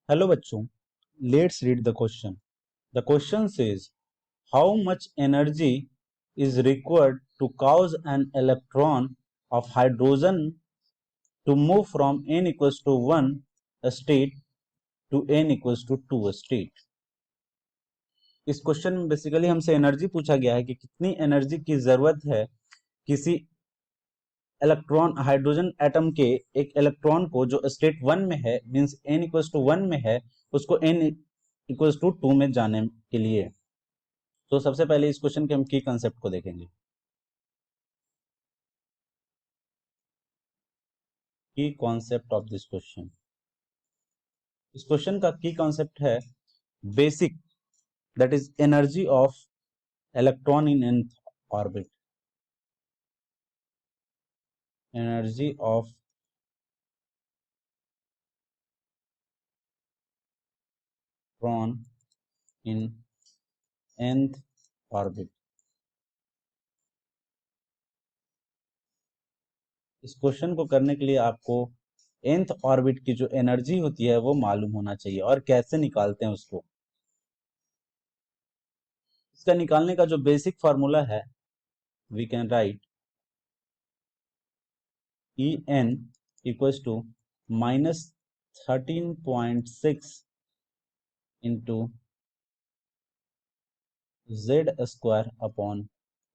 Hello बच्चों, let's read the question. The question says how much energy is required to cause an electron of hydrogen to move from n equals to 1 state to n equals to 2 state. इस question में basically हमसे energy पूछा गया है कि कितनी energy की जरूरत है किसी इलेक्ट्रॉन हाइड्रोजन एटम के एक इलेक्ट्रॉन को जो स्टेट 1 में है मींस n इक्वल्स टू 1 में है उसको n इक्वल्स टू 2 में जाने के लिए. तो सबसे पहले इस क्वेश्चन के हम की कंसेप्ट को देखेंगे. की कॉन्सेप्ट ऑफ दिस क्वेश्चन. इस क्वेश्चन का की कॉन्सेप्ट है basic, that is energy of electron in nth orbit. Energy of electron in nth orbit. इस क्वेश्चन को करने के लिए आपको nth ऑर्बिट की जो एनर्जी होती है वो मालूम होना चाहिए. और कैसे निकालते हैं उसको, इसका निकालने का जो बेसिक फार्मूला है we can write E N equals to -13.6 into Z square upon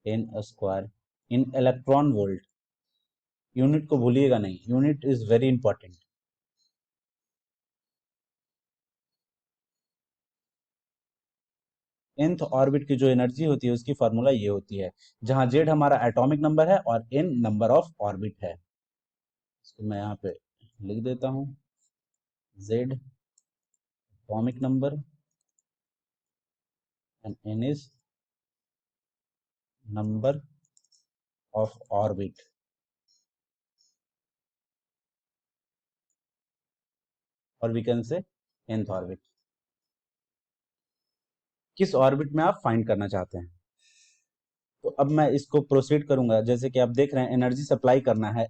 N square in electron volt. Unit को भूलिएगा नहीं, unit is very important. nth orbit की जो एनर्जी होती है उसकी फार्मूला ये होती है, जहां जेड हमारा एटॉमिक नंबर है और n नंबर ऑफ ऑर्बिट है. इसको मैं यहाँ पे लिख देता हूं, Z atomic number and n is number of orbit. और we can say nth orbit. किस ऑर्बिट में आप फाइंड करना चाहते हैं. तो अब मैं इसको प्रोसीड करूंगा. जैसे कि आप देख रहे हैं एनर्जी सप्लाई करना है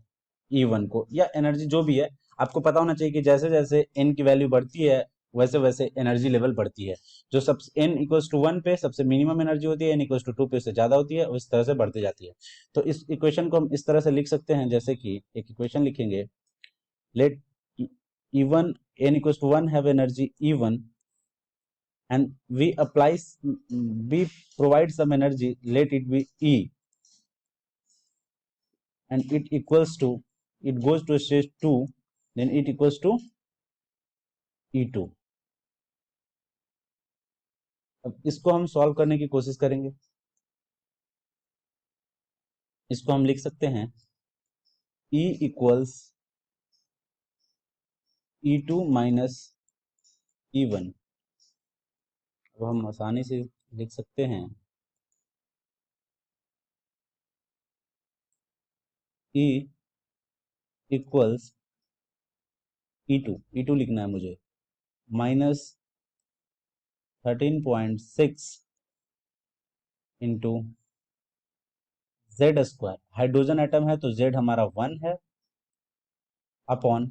E1 को, या एनर्जी जो भी है आपको पता होना चाहिए कि जैसे जैसे n की वैल्यू बढ़ती है वैसे वैसे एनर्जी लेवल बढ़ती है. जो सब n इक्वल्स टू 1 पे सबसे मिनिमम एनर्जी होती है, n इक्वल्स टू 2 पे उससे ज्यादा होती है, और इस तरह से बढ़ती जाती है. तो इस इक्वेशन को हम इस तरह से लिख सकते हैं, जैसे कि एक इक्वेशन लिखेंगे, let E1 n equals to 1 have energy E1 and we provide some energy, let it be E, and it equals to, it goes to stage 2, then it equals to E2. अब इसको हम solve करने की कोशिश करेंगे. इसको हम लिख सकते हैं E equals E2 minus E1. अब हम आसानी से लिख सकते हैं E इक्वल्स E2 लिखना है मुझे, minus 13.6 into Z square. Hydrogen atom है तो जेड हमारा 1 है, अपॉन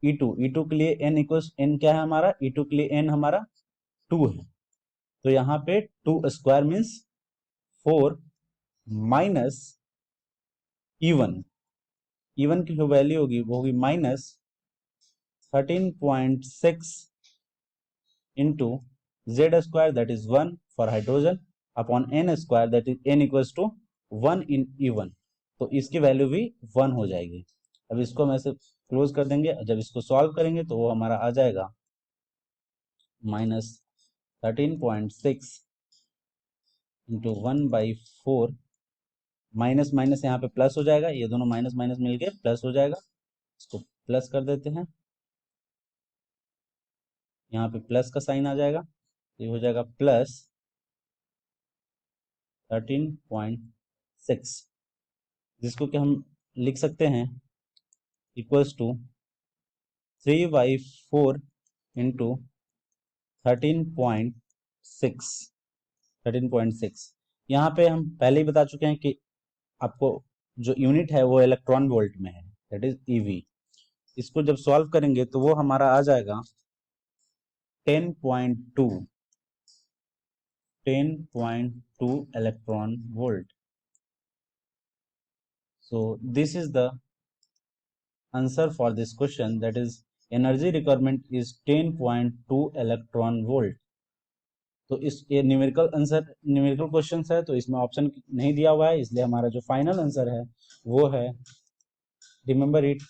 E2 के लिए n इक्वल्स n क्या है हमारा, E2 के लिए n हमारा 2 है. तो यहाँ पे 2 स्क्वायर मीन्स 4 माइनस E1 की जो वैल्यू होगी वो होगी minus 13.6 into Z square that is 1 for hydrogen upon n square that is n equals to 1 in E1. तो इसकी वैल्यू भी 1 हो जाएगी. अब इसको हम ऐसे क्लोज कर देंगे. जब इसको सॉल्व करेंगे तो वो हमारा आ जाएगा माइनस 13.6 इंटू 1/4. माइनस माइनस यहाँ पे प्लस हो जाएगा, ये दोनों माइनस माइनस मिलके प्लस हो जाएगा. इसको प्लस कर देते हैं, यहाँ पे प्लस का साइन आ जाएगा, ये हो जाएगा प्लस 13.6, जिसको कि हम लिख सकते हैं इक्वल्स टू 3/4 इंटू 13.6. यहाँ पे हम पहले ही बता चुके हैं कि आपको जो यूनिट है वो इलेक्ट्रॉन वोल्ट में है, दैट इज ईवी. इसको जब सॉल्व करेंगे तो वो हमारा आ जाएगा 10.2 electron volt. So this is the answer for this question, that is energy requirement is 10.2 electron volt. तो इस ये न्यूमेरिकल आंसर, न्यूमेरिकल क्वेश्चन है तो इसमें ऑप्शन नहीं दिया हुआ है, इसलिए हमारा जो फाइनल आंसर है वो है, remember it,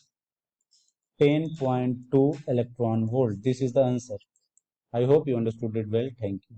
10.2 electron volt. This is the answer. I hope you understood it well. Thank you.